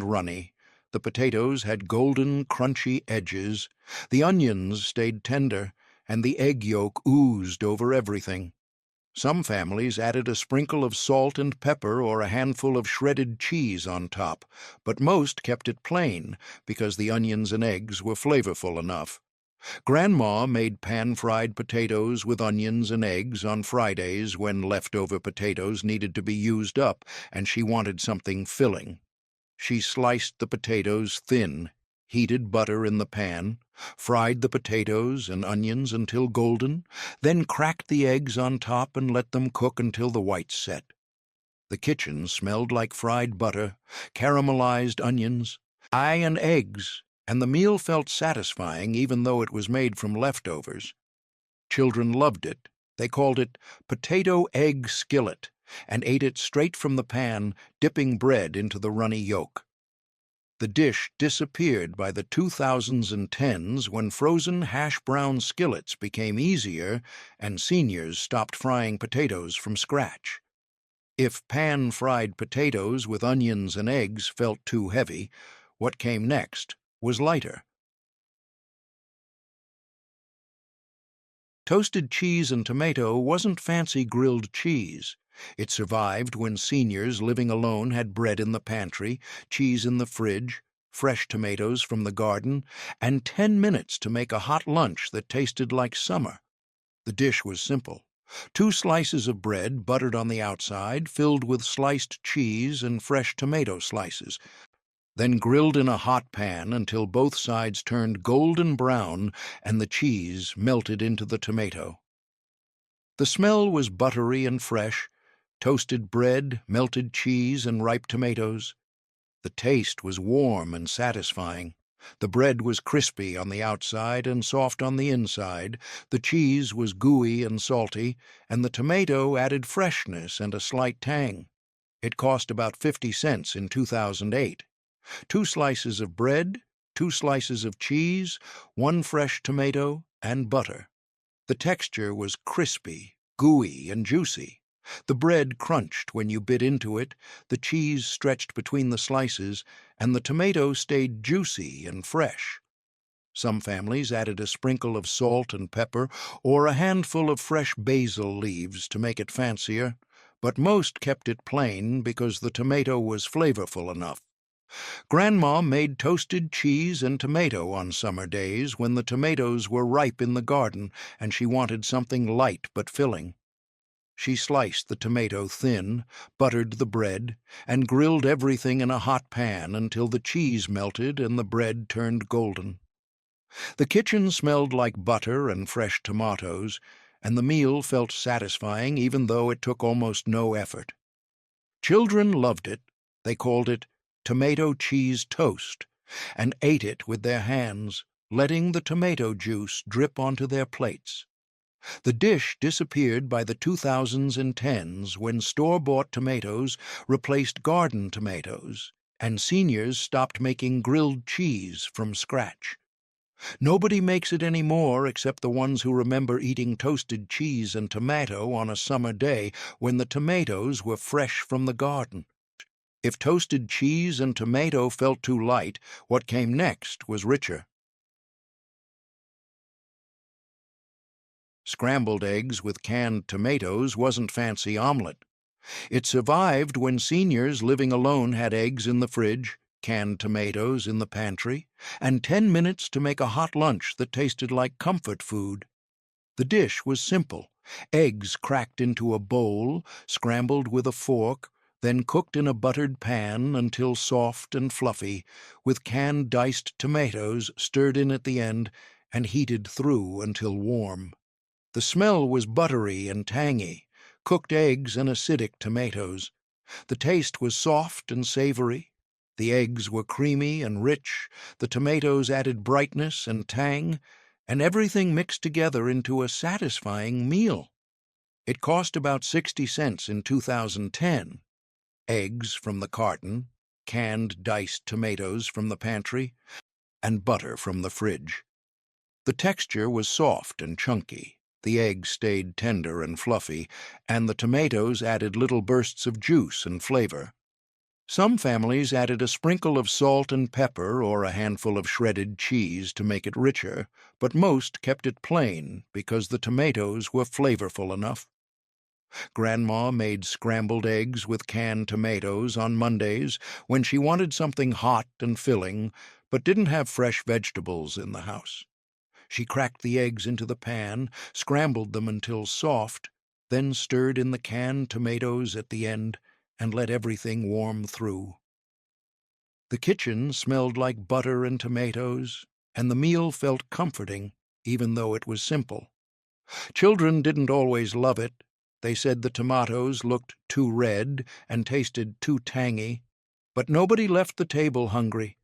runny. The potatoes had golden, crunchy edges. The onions stayed tender, and the egg yolk oozed over everything. Some families added a sprinkle of salt and pepper or a handful of shredded cheese on top, but most kept it plain because the onions and eggs were flavorful enough. Grandma made pan-fried potatoes with onions and eggs on Fridays when leftover potatoes needed to be used up and she wanted something filling. She sliced the potatoes thin, heated butter in the pan, fried the potatoes and onions until golden, then cracked the eggs on top and let them cook until the whites set. The kitchen smelled like fried butter, caramelized onions, and eggs, and the meal felt satisfying even though it was made from leftovers. Children loved it. They called it potato egg skillet and ate it straight from the pan, dipping bread into the runny yolk. The dish disappeared by the 2010s when frozen hash brown skillets became easier and seniors stopped frying potatoes from scratch. If pan-fried potatoes with onions and eggs felt too heavy, what came next was lighter. Toasted cheese and tomato wasn't fancy grilled cheese. It survived when seniors living alone had bread in the pantry, cheese in the fridge, fresh tomatoes from the garden, and 10 minutes to make a hot lunch that tasted like summer. The dish was simple. 2 slices of bread buttered on the outside, filled with sliced cheese and fresh tomato slices, then grilled in a hot pan until both sides turned golden brown and the cheese melted into the tomato. The smell was buttery and fresh, toasted bread, melted cheese, and ripe tomatoes. The taste was warm and satisfying. The bread was crispy on the outside and soft on the inside, the cheese was gooey and salty, and the tomato added freshness and a slight tang. It cost about 50 cents in 2008. 2 slices of bread, 2 slices of cheese, 1 fresh tomato, and butter. The texture was crispy, gooey, and juicy. The bread crunched when you bit into it, the cheese stretched between the slices, and the tomato stayed juicy and fresh. Some families added a sprinkle of salt and pepper or a handful of fresh basil leaves to make it fancier, but most kept it plain because the tomato was flavorful enough. Grandma made toasted cheese and tomato on summer days when the tomatoes were ripe in the garden and she wanted something light but filling. She sliced the tomato thin, buttered the bread, and grilled everything in a hot pan until the cheese melted and the bread turned golden. The kitchen smelled like butter and fresh tomatoes, and the meal felt satisfying even though it took almost no effort. Children loved it. They called it tomato cheese toast, and ate it with their hands, letting the tomato juice drip onto their plates. The dish disappeared by the 2000s and 10s when store-bought tomatoes replaced garden tomatoes, and seniors stopped making grilled cheese from scratch. Nobody makes it anymore except the ones who remember eating toasted cheese and tomato on a summer day when the tomatoes were fresh from the garden. If toasted cheese and tomato felt too light, what came next was richer. Scrambled eggs with canned tomatoes wasn't fancy omelet. It survived when seniors living alone had eggs in the fridge, canned tomatoes in the pantry, and 10 minutes to make a hot lunch that tasted like comfort food. The dish was simple: eggs cracked into a bowl, scrambled with a fork, then cooked in a buttered pan until soft and fluffy, with canned diced tomatoes stirred in at the end and heated through until warm. The smell was buttery and tangy, cooked eggs and acidic tomatoes. The taste was soft and savory. The eggs were creamy and rich, the tomatoes added brightness and tang, and everything mixed together into a satisfying meal. It cost about 60 cents in 2010. Eggs from the carton, canned diced tomatoes from the pantry, and butter from the fridge. The texture was soft and chunky, the eggs stayed tender and fluffy, and the tomatoes added little bursts of juice and flavor. Some families added a sprinkle of salt and pepper or a handful of shredded cheese to make it richer, but most kept it plain because the tomatoes were flavorful enough. Grandma made scrambled eggs with canned tomatoes on Mondays when she wanted something hot and filling but didn't have fresh vegetables in the house. She cracked the eggs into the pan, scrambled them until soft, then stirred in the canned tomatoes at the end and let everything warm through. The kitchen smelled like butter and tomatoes, and the meal felt comforting, even though it was simple. Children didn't always love it. They said the tomatoes looked too red and tasted too tangy, but nobody left the table hungry.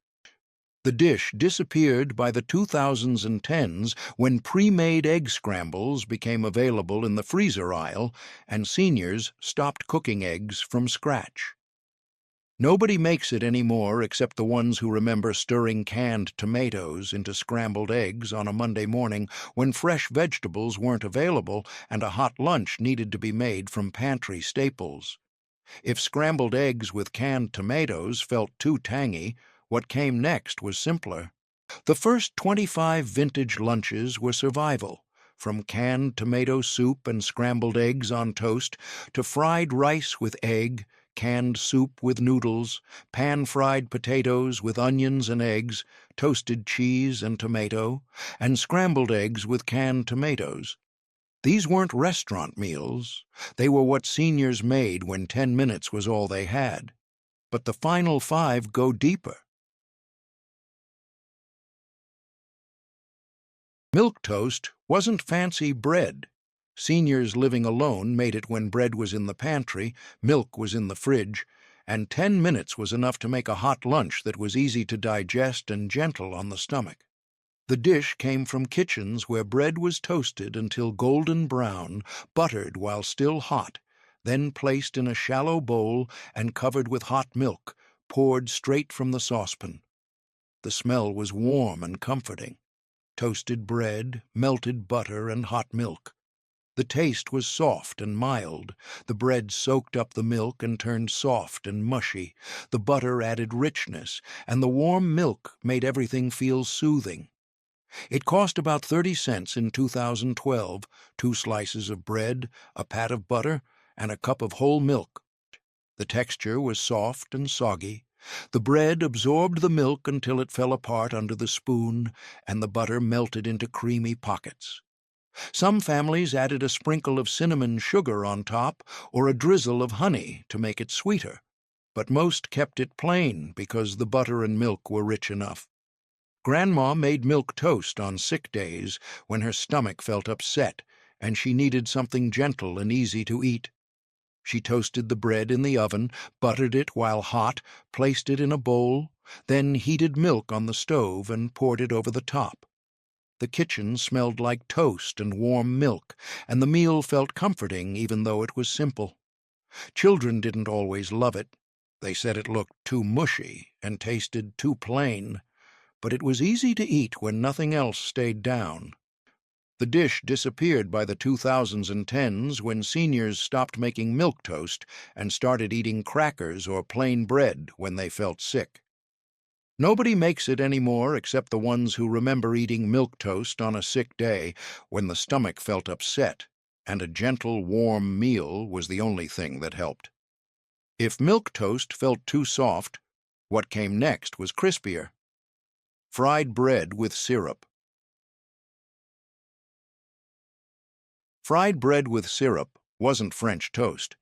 The dish disappeared by the 2010s when pre-made egg scrambles became available in the freezer aisle and seniors stopped cooking eggs from scratch. Nobody makes it anymore except the ones who remember stirring canned tomatoes into scrambled eggs on a Monday morning when fresh vegetables weren't available and a hot lunch needed to be made from pantry staples. If scrambled eggs with canned tomatoes felt too tangy, what came next was simpler. The first 25 vintage lunches were survival, from canned tomato soup and scrambled eggs on toast to fried rice with egg, canned soup with noodles, pan-fried potatoes with onions and eggs, toasted cheese and tomato, and scrambled eggs with canned tomatoes. These weren't restaurant meals. They were what seniors made when 10 minutes was all they had. But the final 5 go deeper. Milk toast wasn't fancy bread. Seniors living alone made it when bread was in the pantry, milk was in the fridge, and 10 minutes was enough to make a hot lunch that was easy to digest and gentle on the stomach. The dish came from kitchens where bread was toasted until golden brown, buttered while still hot, then placed in a shallow bowl and covered with hot milk, poured straight from the saucepan. The smell was warm and comforting. Toasted bread, melted butter, and hot milk. The taste was soft and mild. The bread soaked up the milk and turned soft and mushy. The butter added richness, and the warm milk made everything feel soothing. It cost about 30 cents in 2012, 2 slices of bread, a pat of butter, and a cup of whole milk. The texture was soft and soggy. The bread absorbed the milk until it fell apart under the spoon, and the butter melted into creamy pockets. Some families added a sprinkle of cinnamon sugar on top or a drizzle of honey to make it sweeter, but most kept it plain because the butter and milk were rich enough. Grandma made milk toast on sick days when her stomach felt upset and she needed something gentle and easy to eat. She toasted the bread in the oven, buttered it while hot, placed it in a bowl, then heated milk on the stove and poured it over the top. The kitchen smelled like toast and warm milk, and the meal felt comforting even though it was simple. Children didn't always love it. They said it looked too mushy and tasted too plain, but it was easy to eat when nothing else stayed down. The dish disappeared by the 2010s when seniors stopped making milk toast and started eating crackers or plain bread when they felt sick. Nobody makes it anymore except the ones who remember eating milk toast on a sick day when the stomach felt upset, and a gentle, warm meal was the only thing that helped. If milk toast felt too soft, what came next was crispier. Fried bread with syrup. Fried bread with syrup wasn't French toast.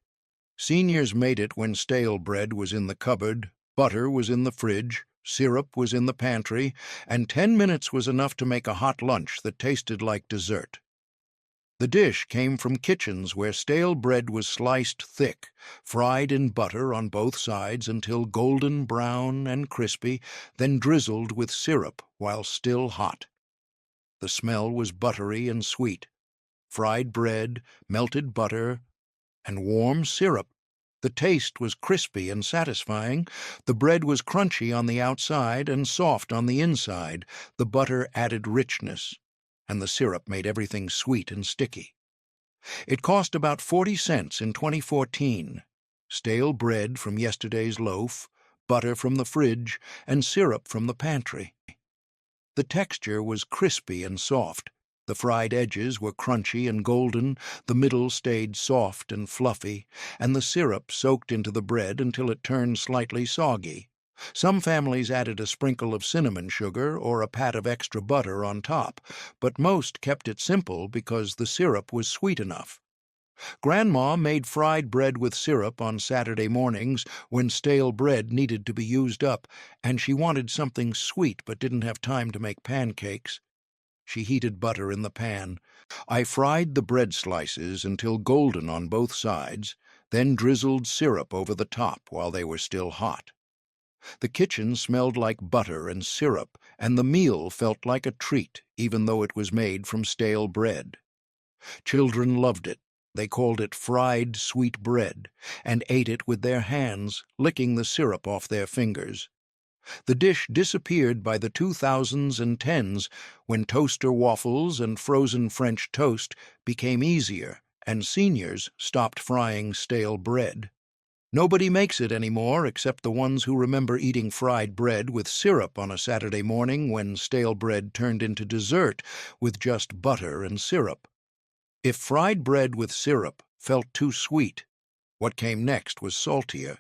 Seniors made it when stale bread was in the cupboard, butter was in the fridge, syrup was in the pantry, and 10 minutes was enough to make a hot lunch that tasted like dessert. The dish came from kitchens where stale bread was sliced thick, fried in butter on both sides until golden brown and crispy, then drizzled with syrup while still hot. The smell was buttery and sweet. Fried bread, melted butter, and warm syrup. The taste was crispy and satisfying. The bread was crunchy on the outside and soft on the inside. The butter added richness, and the syrup made everything sweet and sticky. It cost about 40 cents in 2014. Stale bread from yesterday's loaf, butter from the fridge, and syrup from the pantry. The texture was crispy and soft. The fried edges were crunchy and golden, the middle stayed soft and fluffy, and the syrup soaked into the bread until it turned slightly soggy. Some families added a sprinkle of cinnamon sugar or a pat of extra butter on top, but most kept it simple because the syrup was sweet enough. Grandma made fried bread with syrup on Saturday mornings when stale bread needed to be used up, and she wanted something sweet but didn't have time to make pancakes. She heated butter in the pan. I fried the bread slices until golden on both sides, then drizzled syrup over the top while they were still hot. The kitchen smelled like butter and syrup, and the meal felt like a treat, even though it was made from stale bread. Children loved it. They called it fried sweet bread, and ate it with their hands, licking the syrup off their fingers. The dish disappeared by the 2000s and 10s when toaster waffles and frozen French toast became easier and seniors stopped frying stale bread. Nobody makes it anymore except the ones who remember eating fried bread with syrup on a Saturday morning when stale bread turned into dessert with just butter and syrup. If fried bread with syrup felt too sweet, what came next was saltier.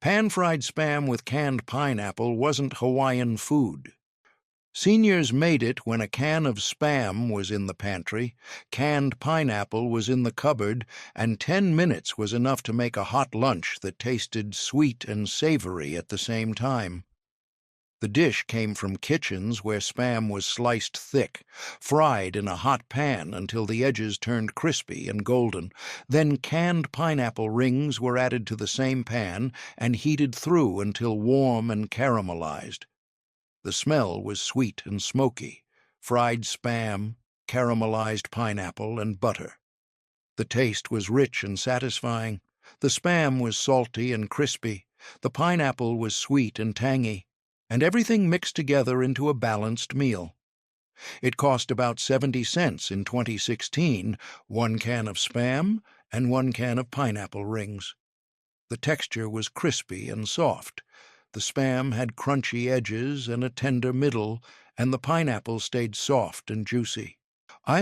Pan-fried Spam with canned pineapple wasn't Hawaiian food. Seniors made it when a can of Spam was in the pantry, canned pineapple was in the cupboard, and 10 minutes was enough to make a hot lunch that tasted sweet and savory at the same time. The dish came from kitchens where Spam was sliced thick, fried in a hot pan until the edges turned crispy and golden. Then canned pineapple rings were added to the same pan and heated through until warm and caramelized. The smell was sweet and smoky, fried Spam, caramelized pineapple, and butter. The taste was rich and satisfying. The Spam was salty and crispy. The pineapple was sweet and tangy, and everything mixed together into a balanced meal. It cost about 70 cents in 2016, 1 can of Spam and 1 can of pineapple rings. The texture was crispy and soft. The Spam had crunchy edges and a tender middle, and the pineapple stayed soft and juicy.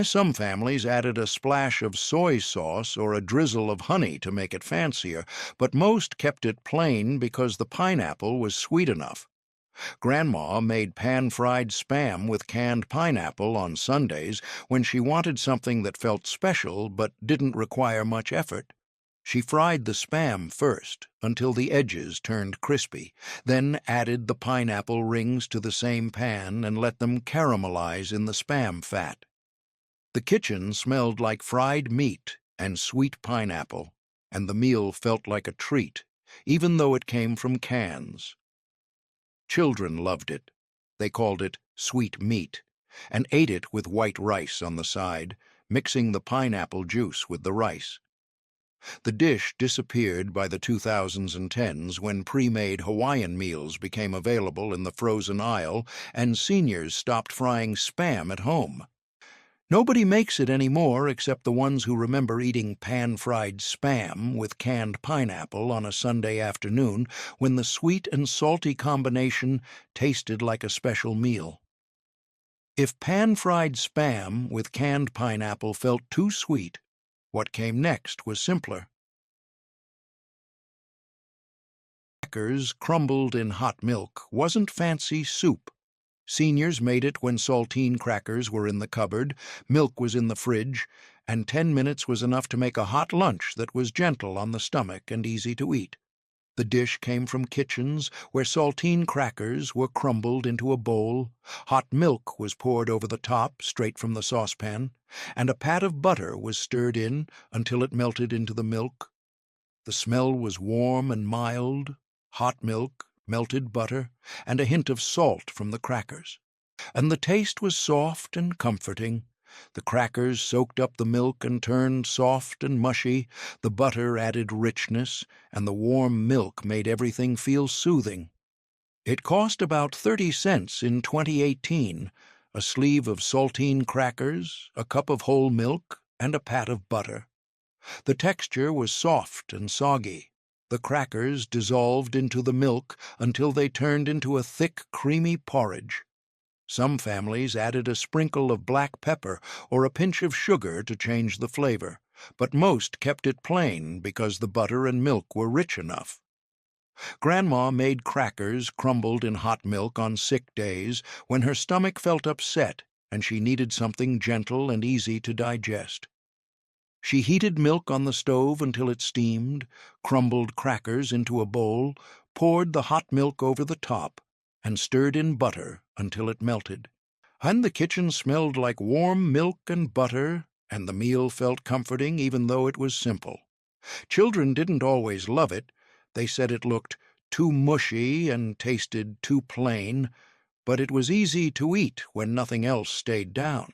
Some families added a splash of soy sauce or a drizzle of honey to make it fancier, but most kept it plain because the pineapple was sweet enough. Grandma made pan-fried Spam with canned pineapple on Sundays when she wanted something that felt special but didn't require much effort. She fried the Spam first until the edges turned crispy, then added the pineapple rings to the same pan and let them caramelize in the Spam fat. The kitchen smelled like fried meat and sweet pineapple, and the meal felt like a treat, even though it came from cans. Children loved it. They called it sweet meat, and ate it with white rice on the side, mixing the pineapple juice with the rice. The dish disappeared by the 2000s and 10s when pre-made Hawaiian meals became available in the frozen aisle and seniors stopped frying Spam at home. Nobody makes it anymore except the ones who remember eating pan-fried Spam with canned pineapple on a Sunday afternoon when the sweet and salty combination tasted like a special meal. If pan-fried Spam with canned pineapple felt too sweet, what came next was simpler. Crackers crumbled in hot milk wasn't fancy soup. Seniors made it when saltine crackers were in the cupboard, milk was in the fridge, and 10 minutes was enough to make a hot lunch that was gentle on the stomach and easy to eat. The dish came from kitchens where saltine crackers were crumbled into a bowl, hot milk was poured over the top straight from the saucepan, and a pat of butter was stirred in until it melted into the milk. The smell was warm and mild, hot milk, melted butter, and a hint of salt from the crackers. And the taste was soft and comforting. The crackers soaked up the milk and turned soft and mushy, the butter added richness, and the warm milk made everything feel soothing. It cost about 30 cents in 2018, a sleeve of saltine crackers, a cup of whole milk, and a pat of butter. The texture was soft and soggy. The crackers dissolved into the milk until they turned into a thick, creamy porridge. Some families added a sprinkle of black pepper or a pinch of sugar to change the flavor, but most kept it plain because the butter and milk were rich enough. Grandma made crackers crumbled in hot milk on sick days when her stomach felt upset and she needed something gentle and easy to digest. She heated milk on the stove until it steamed, crumbled crackers into a bowl, poured the hot milk over the top, and stirred in butter until it melted. And the kitchen smelled like warm milk and butter, and the meal felt comforting even though it was simple. Children didn't always love it. They said it looked too mushy and tasted too plain, but it was easy to eat when nothing else stayed down.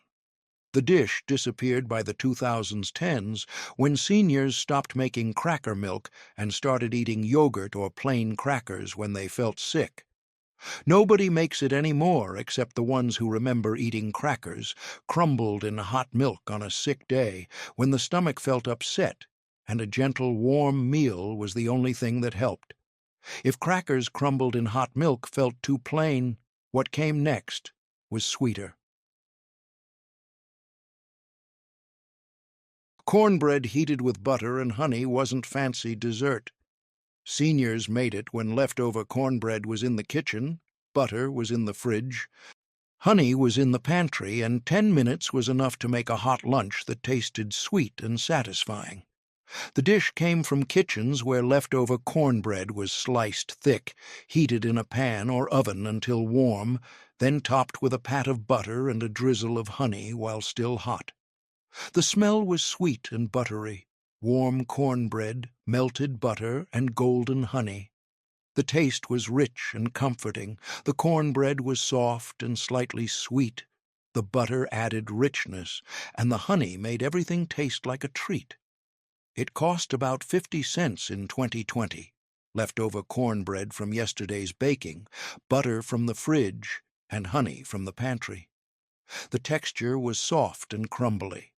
The dish disappeared by the 2010s when seniors stopped making cracker milk and started eating yogurt or plain crackers when they felt sick. Nobody makes it anymore except the ones who remember eating crackers, crumbled in hot milk on a sick day when the stomach felt upset, and a gentle, warm meal was the only thing that helped. If crackers crumbled in hot milk felt too plain, what came next was sweeter. Cornbread heated with butter and honey wasn't fancy dessert. Seniors made it when leftover cornbread was in the kitchen, butter was in the fridge, honey was in the pantry, and 10 minutes was enough to make a hot lunch that tasted sweet and satisfying. The dish came from kitchens where leftover cornbread was sliced thick, heated in a pan or oven until warm, then topped with a pat of butter and a drizzle of honey while still hot. The smell was sweet and buttery, warm cornbread, melted butter, and golden honey. The taste was rich and comforting. The cornbread was soft and slightly sweet. The butter added richness, and the honey made everything taste like a treat. It cost about 50 cents in 2020, leftover cornbread from yesterday's baking, butter from the fridge, and honey from the pantry. The texture was soft and crumbly.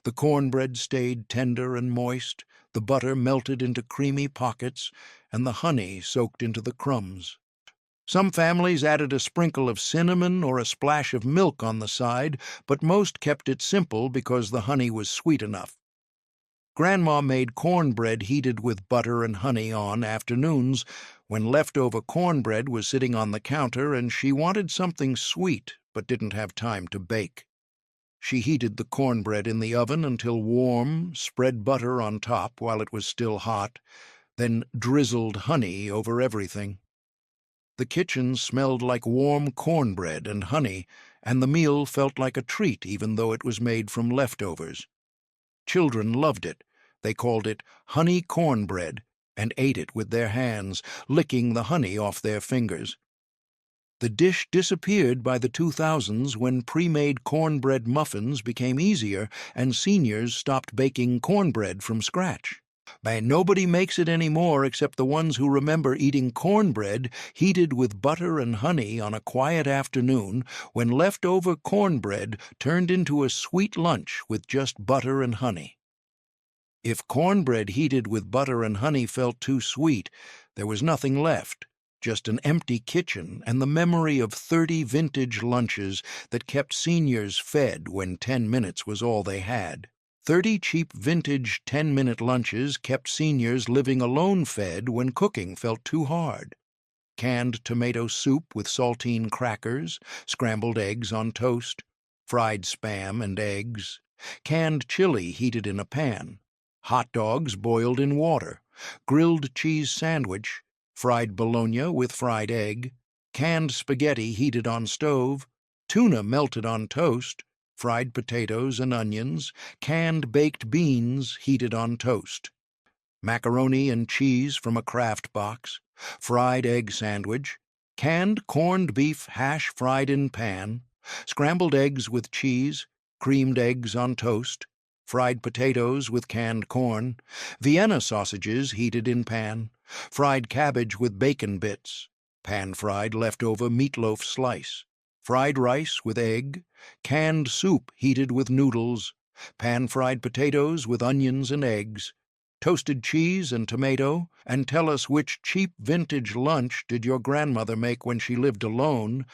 The cornbread stayed tender and moist, the butter melted into creamy pockets, and the honey soaked into the crumbs. Some families added a sprinkle of cinnamon or a splash of milk on the side, but most kept it simple because the honey was sweet enough. Grandma made cornbread heated with butter and honey on afternoons when leftover cornbread was sitting on the counter and she wanted something sweet but didn't have time to bake. She heated the cornbread in the oven until warm, spread butter on top while it was still hot, then drizzled honey over everything. The kitchen smelled like warm cornbread and honey, and the meal felt like a treat even though it was made from leftovers. Children loved it. They called it honey cornbread and ate it with their hands, licking the honey off their fingers. The dish disappeared by the 2000s when pre-made cornbread muffins became easier and seniors stopped baking cornbread from scratch. Nobody makes it anymore except the ones who remember eating cornbread heated with butter and honey on a quiet afternoon when leftover cornbread turned into a sweet lunch with just butter and honey. If cornbread heated with butter and honey felt too sweet, there was nothing left. Just an empty kitchen and the memory of 30 vintage lunches that kept seniors fed when 10 minutes was all they had. 30 cheap vintage 10-minute lunches kept seniors living alone fed when cooking felt too hard. Canned tomato soup with saltine crackers, scrambled eggs on toast, fried spam and eggs, canned chili heated in a pan, hot dogs boiled in water, grilled cheese sandwich, fried bologna with fried egg, canned spaghetti heated on stove, tuna melted on toast, fried potatoes and onions, canned baked beans heated on toast, macaroni and cheese from a Kraft box, fried egg sandwich, canned corned beef hash fried in pan, scrambled eggs with cheese, creamed eggs on toast, fried potatoes with canned corn, Vienna sausages heated in pan, fried cabbage with bacon bits, pan-fried leftover meatloaf slice, fried rice with egg, canned soup heated with noodles, pan-fried potatoes with onions and eggs, toasted cheese and tomato, and tell us which cheap vintage lunch did your grandmother make when she lived alone,